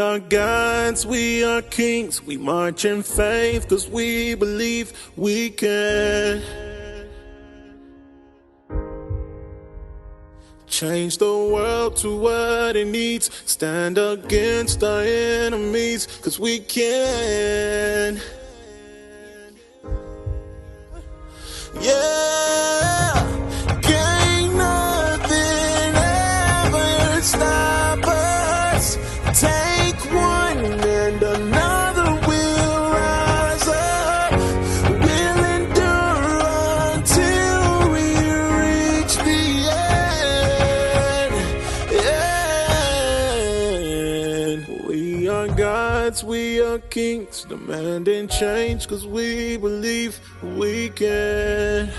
are gods, we are kings. We march in faith cause we believe we can change the world to what it needs. Stand against our enemies cause we can. Yeah, can't nothing ever stop us. Take one and another will rise up. We'll endure until we reach the end. We are gods, we are kings, demanding change cause we believe we can.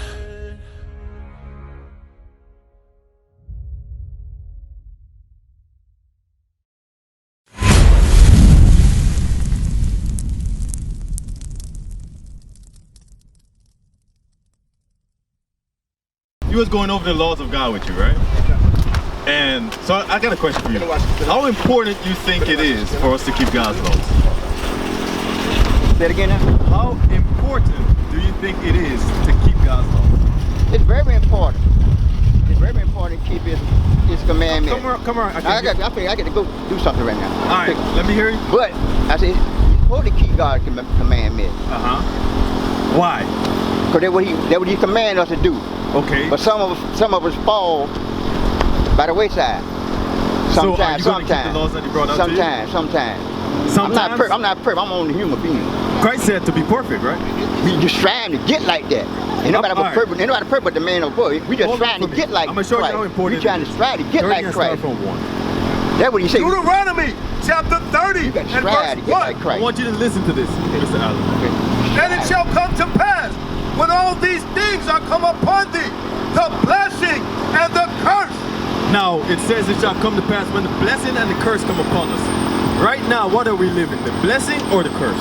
You was going over the laws of God with you, right? And so I got a question for you. How important do you think it is for us to keep God's laws? Say it again now. How important do you think it is to keep God's laws? It's very important. It's very important to keep his commandments. Come on. I got to go do something right now. All right, let me hear you. But I said, you're supposed to keep God's commandments. Why? Because that's what he commanded us to do. Okay. But some of us fall by the wayside. Sometimes. Keep the laws that he brought out to you? Sometimes. I'm not perfect. I'm only a human being. Christ said to be perfect, right? We just trying to get like that. Ain't nobody perfect but the man of God. We just trying to get like Christ. I'm going to show you how important we trying to try to get like Christ. That's what he said. Deuteronomy chapter 30 you got to and try to verse get 1. like Christ. I want you to listen to this, Mr. Allen. And it shall come to pass, when all these things are come upon thee, the blessing and the curse. Now, it says it shall come to pass when the blessing and the curse come upon us. Right now, what are we living? The blessing or the curse?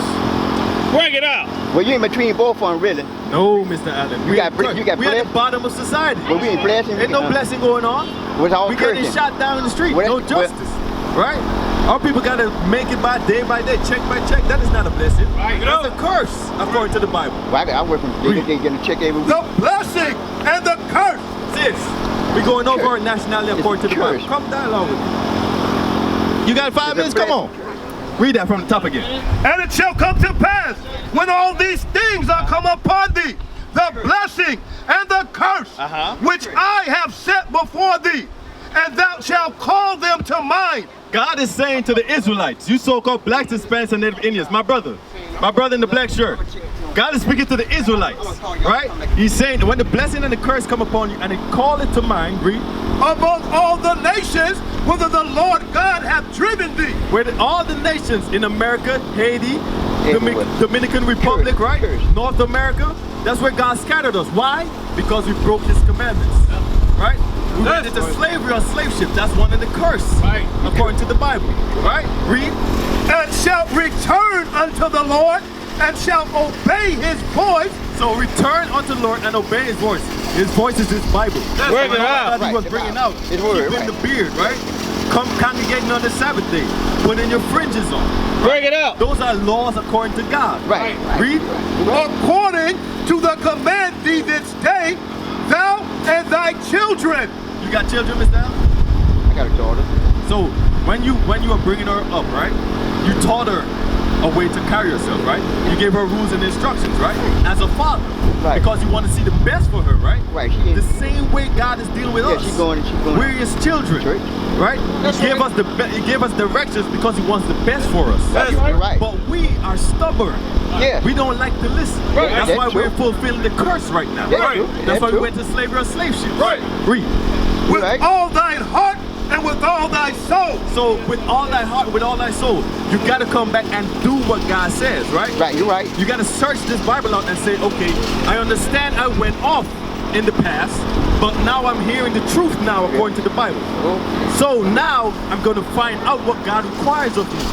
Bring it out. Well, you ain't between both of them, really. No, Mr. Allen. You got we're at the bottom of society. Well, we ain't blessing. Ain't no blessing going on. With all we getting shot down in the street. No justice. Right? Our people got to make it by day, check by check. That is not a blessing. Right. That's a curse, according to the Bible. Well, I work from they getting a check every week. The blessing and the curse. Sis, we're going over our nationality according to the Bible. Come dialogue with me. You got 5 minutes? Come on. Read that from the top again. And it shall come to pass, when all these things are come upon thee, the blessing and the curse, which I have set before thee, and thou shalt call them to mind. God is saying to the Israelites, you so-called blacks, Hispanics, and Native Indians, my brother in the black shirt. God is speaking to the Israelites, right? He's saying that when the blessing and the curse come upon you, and they call it to mind, read. Among all the nations, whither the Lord God hath driven thee. Where all the nations in America, Haiti, Dominican Republic, right? North America, that's where God scattered us. Why? Because we broke his commandments, right? We went into slavery or slave ship. That's one of the curse, according to the Bible, right? Read. And shalt return unto the Lord, and shalt obey his voice. So return unto the Lord and obey his voice. His voice is his Bible. That's what he was bringing out. His word, keeping the beard, right? Come congregating on the Sabbath day. Putting your fringes on. Bring it out. Those are laws according to God. Right. Read. According to the command thee this day, thou and thy children. You got children, Mr. Allen? I got a daughter. So when you were bringing her up, right? You taught her a way to carry yourself, right? You gave her rules and instructions, right? As a father, because you want to see the best for her, right? Right. The same way God is dealing with us. She's going. We're his children, right? He gave us He gave us directions because he wants the best for us. That's right. But we are stubborn. Yeah. We don't like to listen. Right. That's why we're fulfilling the curse right now. That's why we went to slavery or slave ship. Right. Read. With all thine heart and with all thy soul. So with all thy heart, with all thy soul, you got to come back and do what God says, right? Right, you're right. You got to search this Bible out and say, okay, I understand I went off in the past, but now I'm hearing the truth now according to the Bible. So now I'm going to find out what God requires of me,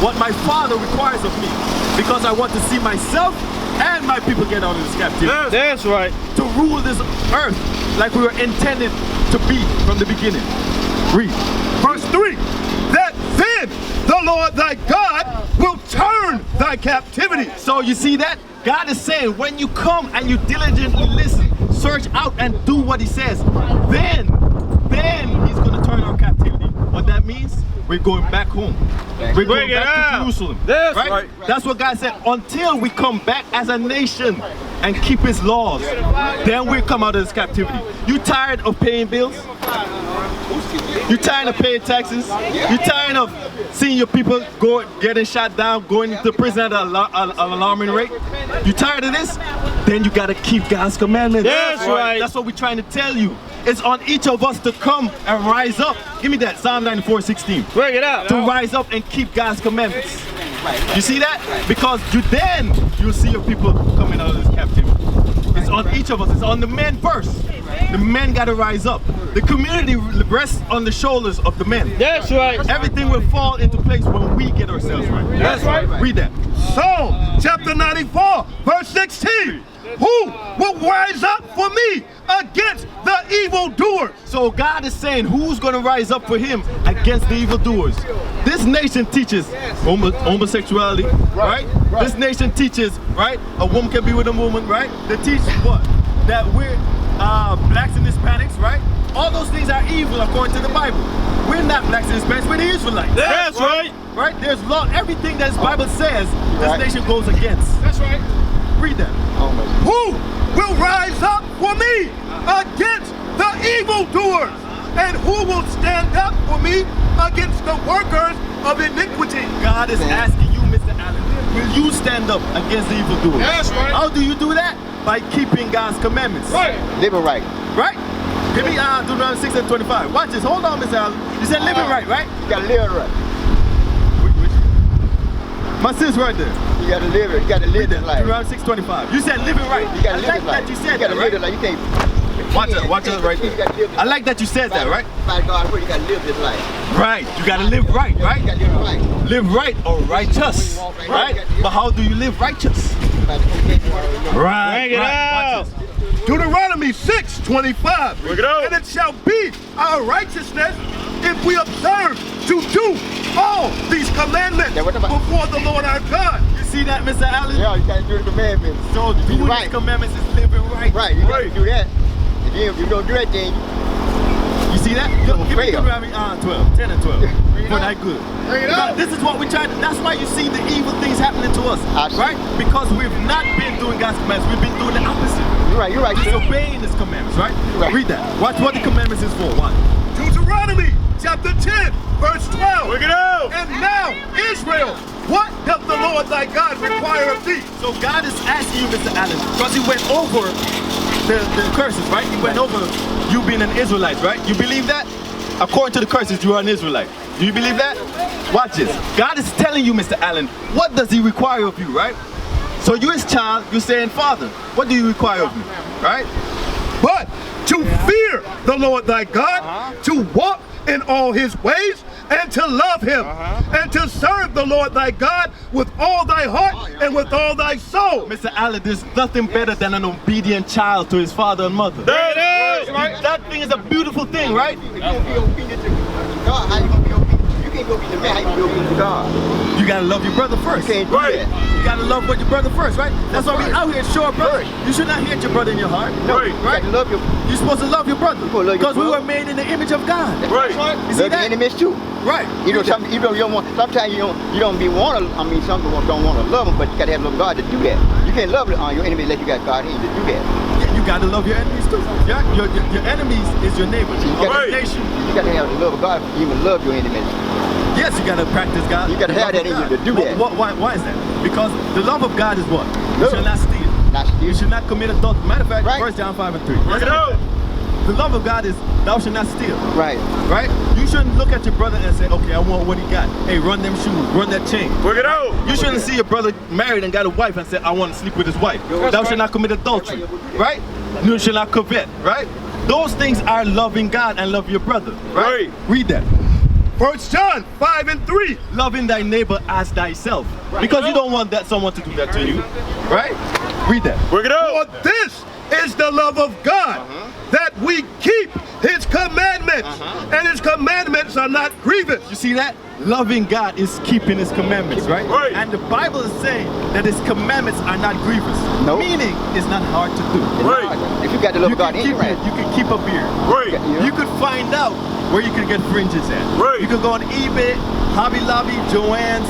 what my Father requires of me, because I want to see myself and my people get out of this captivity. That's right. To rule this earth like we were intended to be from the beginning. Read. Verse 3, that then then the Lord thy God will turn thy captivity. So you see that? God is saying when you come and you diligently listen, search out and do what he says, then he's going to turn our captivity. What that means? We're going back home. We're going back to Jerusalem. That's right. That's what God said. Until we come back as a nation and keep his laws, then we'll come out of this captivity. You tired of paying bills? You tired of paying taxes? You tired of seeing your people getting shot down, going to prison at an alarming rate? You tired of this? Then you gotta keep God's commandments. That's right. That's what we're trying to tell you. It's on each of us to come and rise up. Give me that, Psalm 94:16. Bring it out. To rise up and keep God's commandments. You see that? Because you'll see your people coming out of this captivity. It's on each of us. It's on the men first. The men got to rise up. The community rests on the shoulders of the men. That's right. Everything will fall into place when we get ourselves right. That's right. Read that. Psalm chapter 94, verse 16. Who will rise up for me against the evildoers? So God is saying who's going to rise up for him against the evildoers. This nation teaches homosexuality, right? This nation teaches, right? A woman can be with a woman, right? They teach what? That we're blacks and Hispanics, right? All those things are evil according to the Bible. We're not blacks and Hispanics, we're the Israelites. That's right. Right? There's law, everything that this Bible says, this nation goes against. That's right. Read that. Who will rise up for me against the evildoers? And who will stand up for me against the workers of iniquity? God is asking you, Mr. Allen, will you stand up against the evildoers? That's right. How do you do that? By keeping God's commandments. Right. Living right. Right? Give me Deuteronomy 6:25. Watch this. Hold on, Mr. Allen. You said living right, right? You gotta live right. My sis right there. You gotta live it. You gotta live it like. Deuteronomy 6:25. You said living right. You gotta I live like it like. that you said You gotta that, right? live it like. You can't. Watch it right there. I like that you said that, right? By God's word, you gotta live this life. Right. You gotta live right, You right? gotta live right. Live right or righteous, right? But how do you live righteous? Right. Bring it out. Watch this. Deuteronomy 6:25. Bring it out. And it shall be our righteousness if we observe to do all these commandments Yeah, what about- before the Lord our God. You see that, Mr. Allen? Yeah, you gotta do the commandments. So doing right. these commandments is living right. Right, you gotta do that. If you don't do that, then You see that? Give me fail. Deuteronomy 12, 10 and 12. For that good. Bring it Because out. this is what we try to, that's why you see the evil things happening to us. I see. Right? Because we've not been doing God's commandments. We've been doing the opposite. you're right. Disobeying his commandments, right? Right. Read that. Watch what the commandments is for. One. Deuteronomy chapter 10, verse 12. Bring it out. And now, Israel, what doth the Lord thy God require of thee? So God is asking you, Mr. Allen, because he went over the curses, right? He went over you being an Israelite, right? You believe that? According to the curses, you are an Israelite. Do you believe that? Watch this. God is telling you, Mr. Allen, what does he require of you, right? So you his child, you're saying, Father, what do you require of me, right? But to fear the Lord thy God, to walk in all his ways, and to love him, and to serve the Lord thy God with all thy heart and with all thy soul. Mr. Allen, there's nothing better than an obedient child to his father and mother. There it is, right? That thing is a beautiful thing, right? If you don't be obedient to God, how you gonna be obedient? You can't go be the man, how you gonna be obedient to God? You gotta love your brother first. You can't do that. You gotta love what your brother first, right? That's why we out here showing brother. You should not hate your brother in your heart. No, you gotta love your, You're supposed to love your brother. supposed to love your Because we brother. were made in the image of God. Right. You see love your that? enemies too. Right. You know, you don't want. Sometimes you don't be want to. I mean, some people don't want to love them, but you gotta have love God to do that. You can't love your enemy unless you got God in you to do that. You gotta love your enemies too. Yeah. Your enemies is your neighbors. You gotta, Nation. you gotta have the love of God to even love your enemies. Yes, you gotta practice God. You gotta the have love that in of you God. to do that. Why is that? Because the love of God is what? You Love. should not steal. Not steal. You should not commit adultery. Matter of fact, Right. 1 John 5 and 3. Bring it out. The love of God is thou shalt not steal. Right. Right? You shouldn't look at your brother and say, okay, I want what he got. Hey, run them shoes, run that chain. Bring it out. You shouldn't see your brother married and got a wife and say, I want to sleep with his wife. Thou shalt not commit adultery. Right? You shall not covet. Right? Those things are loving God and love your brother. Right? Read that. 1 John 5 and 3. Loving thy neighbor as thyself. Because you don't want that someone to do that to you. Right? Read that. Bring it out. For this is the love of God, that we keep his commandments, and his commandments are not grievous. You see that? Loving God is keeping his commandments, right? Right. And the Bible is saying that his commandments are not grievous. Nope. Meaning it's not hard to do. Right. If you got the love You of God can in keep you, right? it. You can keep a beard. Right. Yeah. You could find out where you can get fringes at. Right. You could go on eBay, Hobby Lobby, Joann's,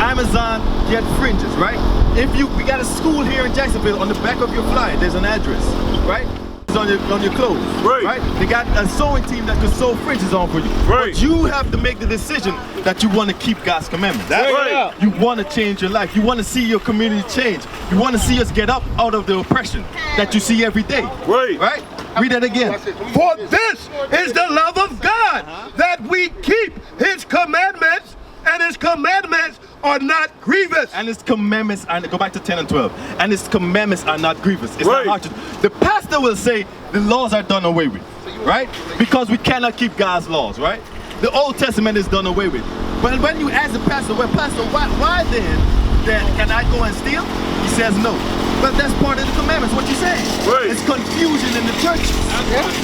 Amazon, get fringes, right? We got a school here in Jacksonville. On the back of your flyer, there's an address, right? It's on your clothes, Right. They got a sewing team that can sew fringes on for you. Right. But you have to make the decision that you want to keep God's commandments. That's right. You want to change your life. You want to see your community change. You want to see us get up out of the oppression that you see every day. Right. Right? Read that again. For this is the love of God, that we keep his commandments, and his commandments are not grievous. And his commandments are, go back to 10 and 12, and his commandments are not grievous. It's Right. not hard to do. The pastor will say the laws are done away with, right? Because we cannot keep God's laws, right? The Old Testament is done away with. But when you ask the pastor, well, pastor, why then can I go and steal? He says no. But that's part of the commandments, what you saying. Right. It's confusion in the churches,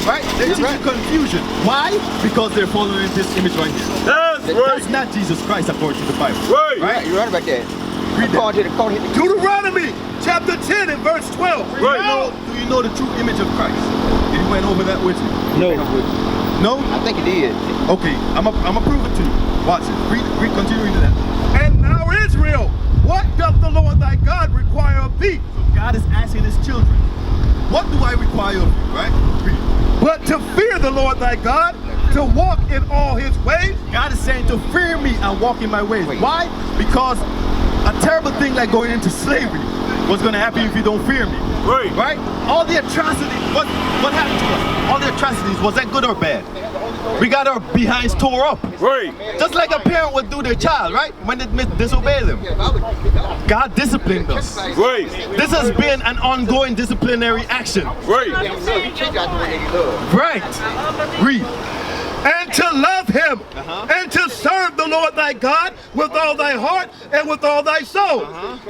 right? They're teaching confusion. Why? Because they're following this image right here. That's right. That's not Jesus Christ according to the Bible. Right. You're right about that. Read that. Deuteronomy chapter 10 and verse 12. Right. Do you know the true image of Christ? Did he went over that with you? No. No? I think it is. Okay, I'm gonna prove it to you. Watch it. Read, continue reading that. And now Israel, what doth the Lord thy God require of thee? So God is asking his children, what do I require of you, right? Read. But to fear the Lord thy God, to walk in all his ways. God is saying to fear me and walk in my ways. Why? Because a terrible thing like going into slavery was going to happen if you don't fear me. Right. Right? All the atrocities, what happened to us? All the atrocities, was that good or bad? We got our behinds tore up. Right. Just like a parent would do their child, right? When they disobey them. God disciplined us. Right. This has been an ongoing disciplinary action. Right. Right. Read. And to love him, and to serve the Lord thy God with all thy heart and with all thy soul,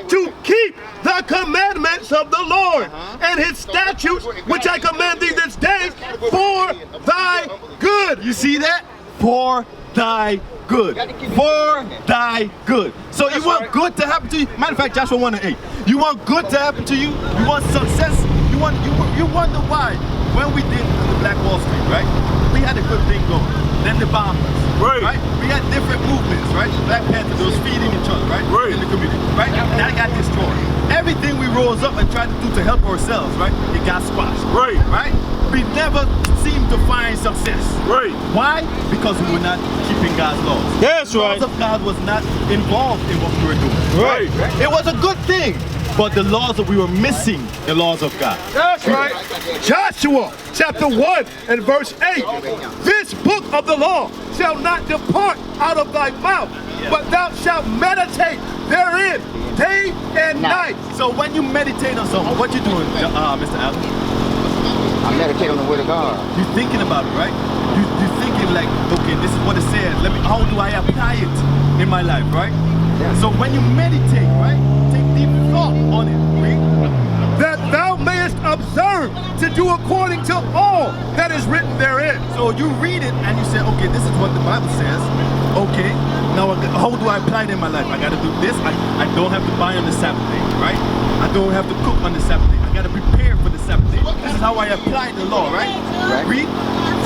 to keep the commandments of the Lord and his statutes, which I command thee this day, for thy good. You see that? For thy good. For thy good. So you want good to happen to you? Matter of fact, Joshua 1 and 8. You want good to happen to you? You want success? You wonder why? When we did the Black Wall Street, right? We had a good thing going. Then the bombers, right? We had different movements, right? Black Panther, those feeding each other, right? In the community, right? That got destroyed. Everything we rose up and tried to do to help ourselves, right? It got squashed. Right. We never seemed to find success. Right. Why? Because we were not keeping God's laws. That's The laws of God was not involved in what we were doing. Right. It was a good thing, but the laws that we were missing, the laws of God. That's right. Joshua chapter 1 and verse 8. This book of the law shall not depart out of thy mouth, but thou shalt meditate therein day and night. So when you meditate on something, what you doing, Mr. Allen? I meditate on the word of God. You're thinking about it, right? You're thinking like, okay, this is what it says. How do I apply it in my life, right? So when you meditate, right, take deep thought on it. Read. That thou mayest observe to do according to all that is written therein. So you read it and you say, okay, this is what the Bible says. Okay, now how do I apply it in my life? I got to do this. I don't have to buy on the Sabbath day, right? I don't have to cook on the Sabbath day. I got to prepare for the Sabbath day. This is how I apply the law, right? Read.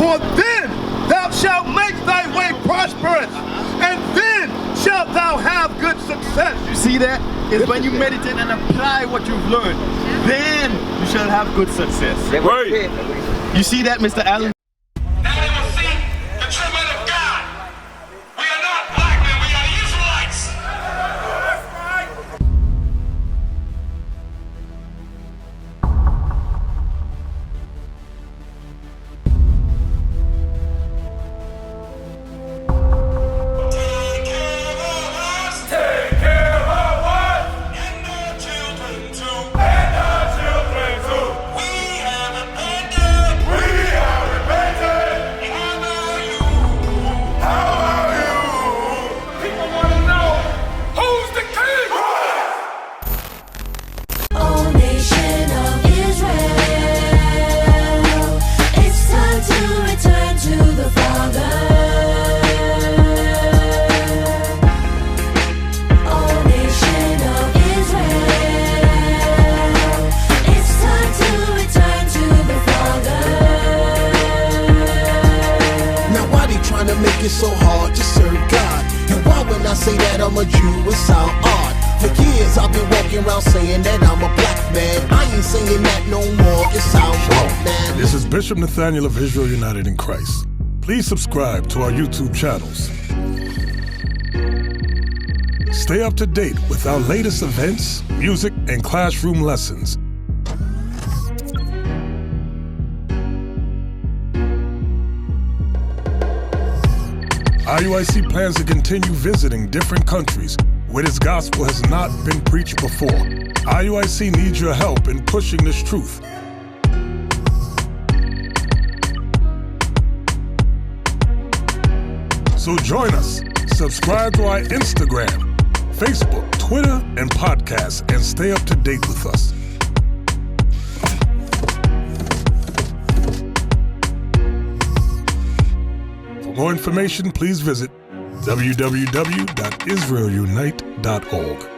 For then thou shalt make thy way prosperous, and then shalt thou have good success. You see that? It's when you meditate and apply what you've learned, then you shall have good success. Right. You see that, Mr. Allen? Now they will see the true men of God. We are not black men, we are Israelites. That's right. Take care of us. Take care of us. And our children too. And our children too. We have abandoned. We have abandoned. it so hard to serve God? And why when I say that I'm a Jew, it sound odd? For years I've been walking around saying that I'm a black man. I ain't saying that no more, it sound wrong, man. This is Bishop Nathaniel of Israel United in Christ. Please subscribe to our YouTube channels. Stay up to date with our latest events, music, and classroom lessons. IUIC plans to continue visiting different countries where this gospel has not been preached before. IUIC needs your help in pushing this truth. So join us. Subscribe to our Instagram, Facebook, Twitter, and podcasts, and stay up to date with us. For more information, please visit www.israelunite.org.